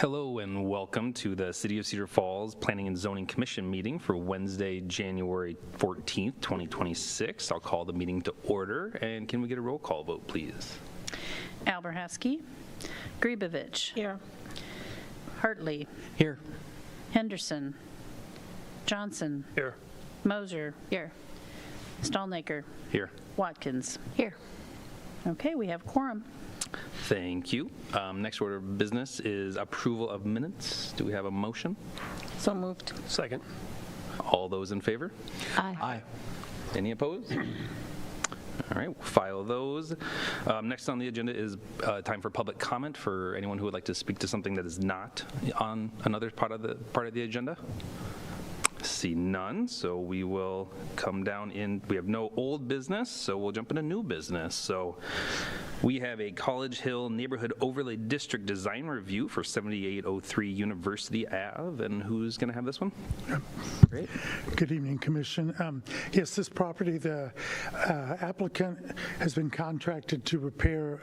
Hello and welcome to the City of Cedar Falls Planning and Zoning Commission meeting for Wednesday, January 14th, 2026. I'll call the meeting to order, and can we get a roll call vote, please? Alberhaski. Grebovich. Here. Hartley. Here. Henderson. Johnson. Here. Moser. Here. Stallnaker. Here. Watkins. Here. Okay, we have quorum. Thank you. Next order of business is approval of minutes. Do we have a motion? So moved. Second. All those in favor? Aye. Any opposed? All right, we'll file those. Next on the agenda is time for public comment for anyone who would like to speak to something that is not on another part of the agenda. See none, so we will come down in. We have no old business, so we'll jump into new business. So we have a College Hill Neighborhood Overlay District Design Review for 7803 University Ave. And who's going to have this one? Great. Good evening, Commission. Yes, this property, the applicant has been contracted to repair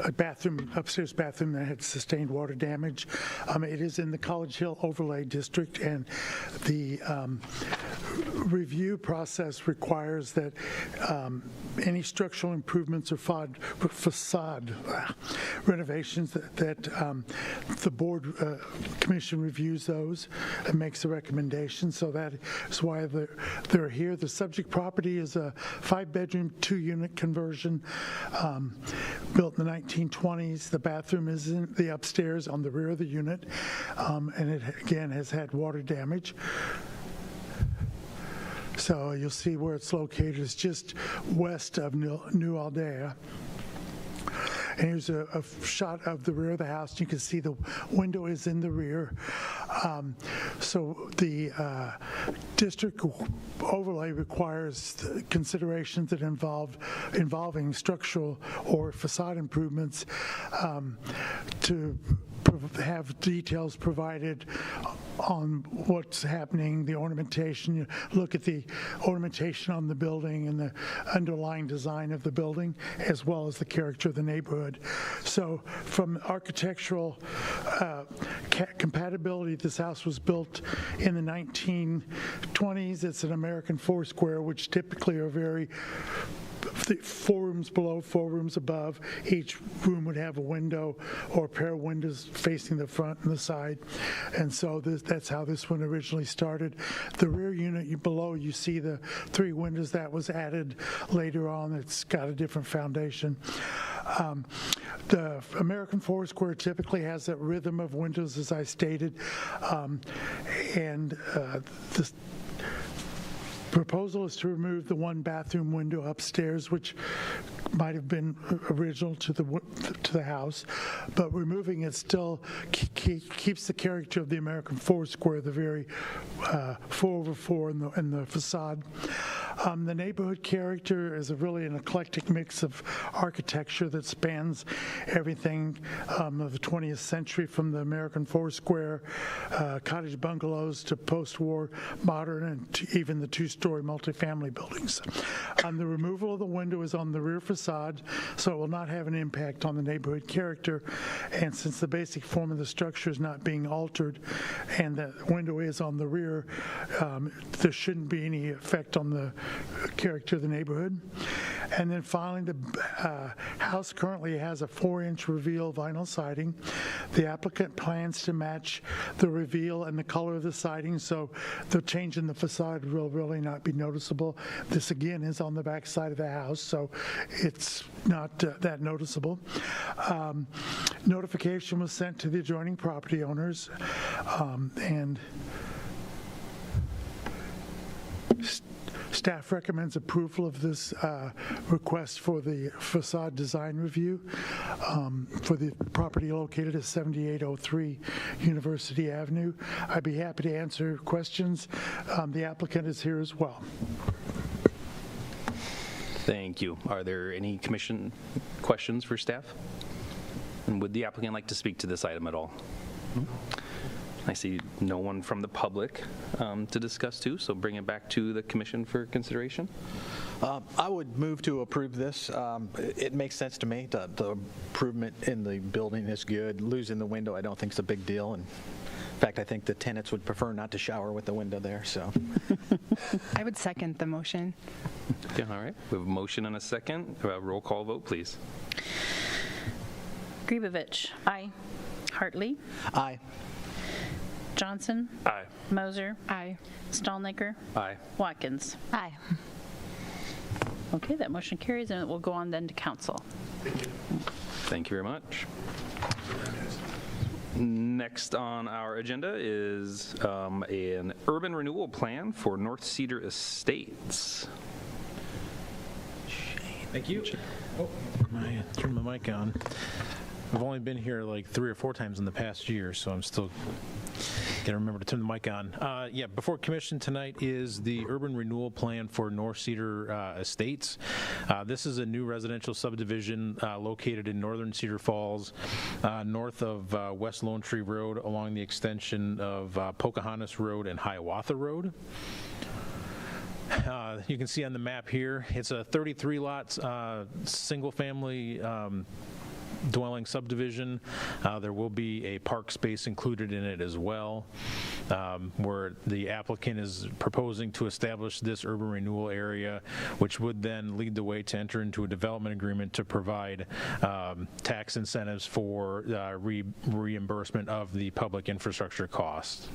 a bathroom, upstairs bathroom that had sustained water damage. It is in the College Hill Overlay District, and the review process requires that any structural improvements or facade renovations that the board commission reviews those and makes a recommendation. So that is why they're here. The subject property is a 5-bedroom, 2-unit conversion built in the 1920s. The bathroom is in the upstairs on the rear of the unit, and it again has had water damage. So you'll see where it's located. It's just west of New Aldea. And here's a shot of the rear of the house. You can see the window is in the rear. So the district overlay requires considerations that involving structural or facade improvements to have details provided on what's happening, the ornamentation. You look at the ornamentation on the building and the underlying design of the building, as well as the character of the neighborhood. So from architectural compatibility, this house was built in the 1920s. It's an American four-square, which typically are very 4 rooms below, 4 rooms above. Each room would have a window or a pair of windows facing the front and the side. And so that's how this one originally started. The rear unit below, you see the 3 windows that was added later on. It's got a different foundation. The American four-square typically has that rhythm of windows, as I stated, the proposal is to remove the 1 bathroom window upstairs, which might have been original to the house, but removing it still keeps the character of the American four-square, the very 4/4 in the facade. The neighborhood character is really an eclectic mix of architecture that spans everything of the 20th century, from the American four-square cottage bungalows to post-war modern, and to even the 2-story multifamily buildings. The removal of the window is on the rear facade, so it will not have an impact on the neighborhood character. And since the basic form of the structure is not being altered and the window is on the rear, there shouldn't be any effect on the character of the neighborhood. And then finally, the house currently has a 4-inch reveal vinyl siding. The applicant plans to match the reveal and the color of the siding, so the change in the facade will really not be noticeable. This again is on the back side of the house, so it's not that noticeable. Notification was sent to the adjoining property owners, and staff recommends approval of this request for the facade design review for the property located at 7803 University Avenue. I'd be happy to answer questions. The applicant is here as well. Thank you. Are there any commission questions for staff? And would the applicant like to speak to this item at all? I see No one from the public to discuss too, so bring it back to the commission for consideration. I would move to approve this. It makes sense to me. The improvement in the building is good. Losing the window I don't think is a big deal. And in fact, I think the tenants would prefer not to shower with the window there. So I would second the motion. Okay, all right. We have a motion and a second. Roll call vote, please. Grebevich. Aye. Hartley. aye. Johnson. Aye. Moser. Aye. Stallnaker. Aye. Watkins. Aye. Okay, that motion carries, and it will go on then to council. Thank you very much. Next on our agenda is an urban renewal plan for North Cedar Estates. Thank you. Oh, turn my mic on. I've only been here like 3 or 4 times in the past year, so I'm still gotta remember to turn the mic on. Yeah, before commission tonight is the urban renewal plan for North Cedar Estates. This is a new residential subdivision located in northern Cedar Falls, north of West Lone Tree Road, along the extension of Pocahontas Road and Hiawatha Road. You can see on the map here, it's a 33 lots, single-family dwelling subdivision. There will be a park space included in it as well, where the applicant is proposing to establish this urban renewal area, which would then lead the way to enter into a development agreement to provide tax incentives for reimbursement of the public infrastructure costs.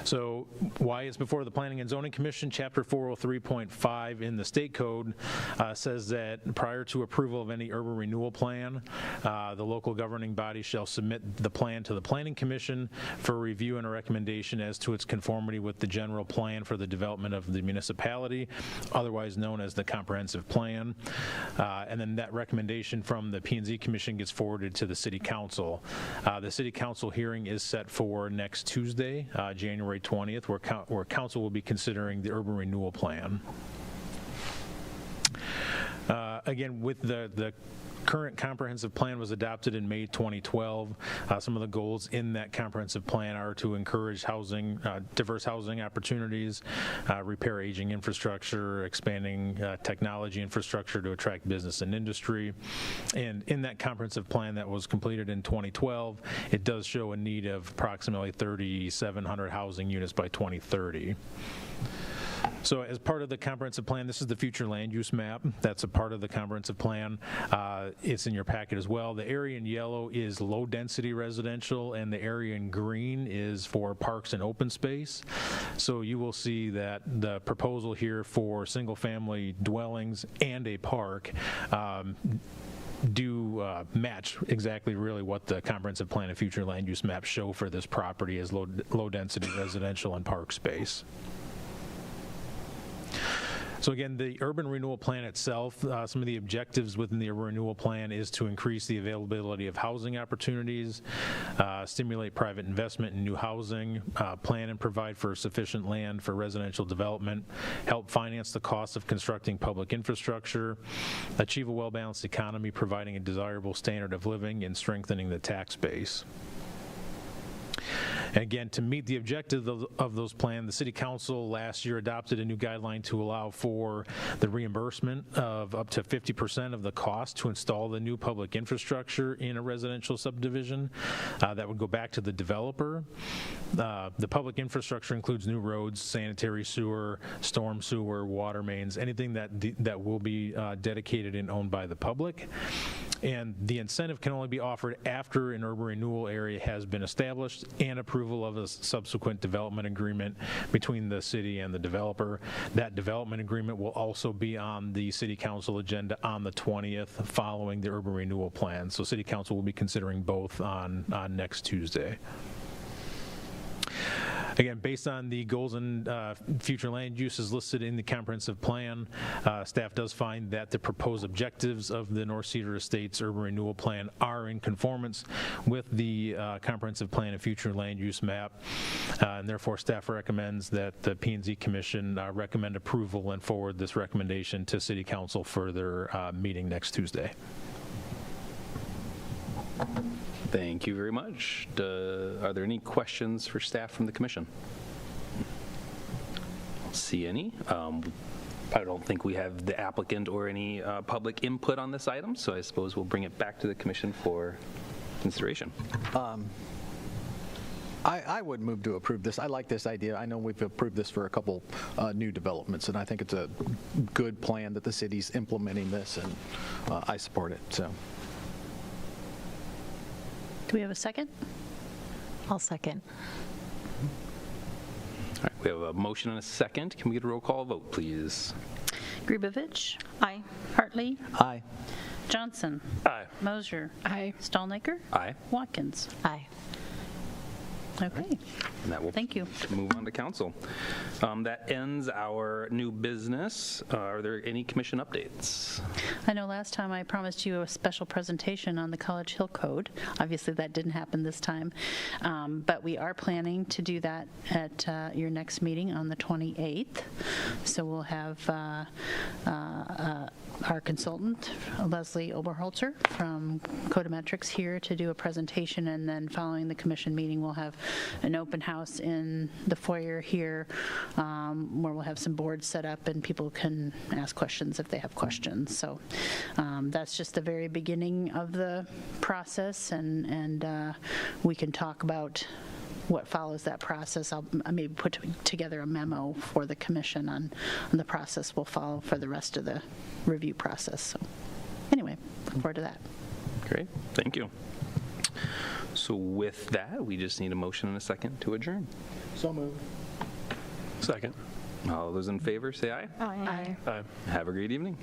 So why it's before the Planning and Zoning Commission, Chapter 403.5 in the state code says that prior to approval of any urban renewal plan, the local governing body shall submit the plan to the Planning Commission for review and a recommendation as to its conformity with the general plan for the development of the municipality, otherwise known as the comprehensive plan. And then that recommendation from the P&Z Commission gets forwarded to the City Council. The City Council hearing is set for next Tuesday, January 20th, where council will be considering the urban renewal plan. Again, with the current comprehensive plan was adopted in May 2012. Some of the goals in that comprehensive plan are to encourage housing, diverse housing opportunities, repair aging infrastructure, expanding technology infrastructure to attract business and industry. And in that comprehensive plan that was completed in 2012, it does show a need of approximately 3,700 housing units by 2030. So as part of the comprehensive plan, this is the future land use map. That's a part of the comprehensive plan. It's in your packet as well. The area in yellow is low density residential, and the area in green is for parks and open space. So you will see that the proposal here for single family dwellings and a park do match exactly really what the comprehensive plan and future land use maps show for this property as low density residential and park space. So again, the urban renewal plan itself, some of the objectives within the urban renewal plan is to increase the availability of housing opportunities, stimulate private investment in new housing, plan and provide for sufficient land for residential development, help finance the cost of constructing public infrastructure, achieve a well-balanced economy, providing a desirable standard of living, and strengthening the tax base. And again, to meet the objective of those plans, the City Council last year adopted a new guideline to allow for the reimbursement of up to 50% of the cost to install the new public infrastructure in a residential subdivision. That would go back to the developer. The public infrastructure includes new roads, sanitary sewer, storm sewer, water mains, anything that will be dedicated and owned by the public. And the incentive can only be offered after an urban renewal area has been established and approval of a subsequent development agreement between the city and the developer. That development agreement will also be on the City Council agenda on the 20th following the urban renewal plan. So City Council will be considering both on next Tuesday. Again, based on the goals and future land uses listed in the comprehensive plan, staff does find that the proposed objectives of the North Cedar Estates urban renewal plan are in conformance with the comprehensive plan and future land use map, and therefore staff recommends that the P&Z Commission recommend approval and forward this recommendation to City Council for their meeting next Tuesday. Thank you very much. Are there any questions for staff from the commission? Don't see any. I don't think we have the applicant or any public input on this item, so I suppose we'll bring it back to the commission for consideration. I would move to approve this. I like this idea. I know we've approved this for a couple new developments, and I think it's a good plan that the city's implementing this, and I support it. So, Do we have a second? I'll second. All right, we have a motion and a second. Can we get a roll call vote, please? Grubovich. Aye. Hartley. aye. Johnson. Aye. Mosier. Aye. Stallnaker. Aye. Watkins. Aye. Okay. And that will Thank you. move on to council. That ends our new business. Are there any commission updates? I know last time I promised you a special presentation on the College Hill Code. Obviously, that didn't happen this time, but we are planning to do that at your next meeting on the 28th. So we'll have our consultant, Leslie Oberholzer from Codometrics, here to do a presentation, and then following the commission meeting, we'll have an open house in the foyer here where we'll have some boards set up and people can ask questions if they have questions. So that's just the very beginning of the process, and we can talk about what follows that process. I'll maybe put together a memo for the commission on the process we'll follow for the rest of the review process. So anyway, look forward to that. Great, thank you. So with that, we just need a motion and a second to adjourn. So moved. Second. All those in favor, say aye. Aye. Have a great evening.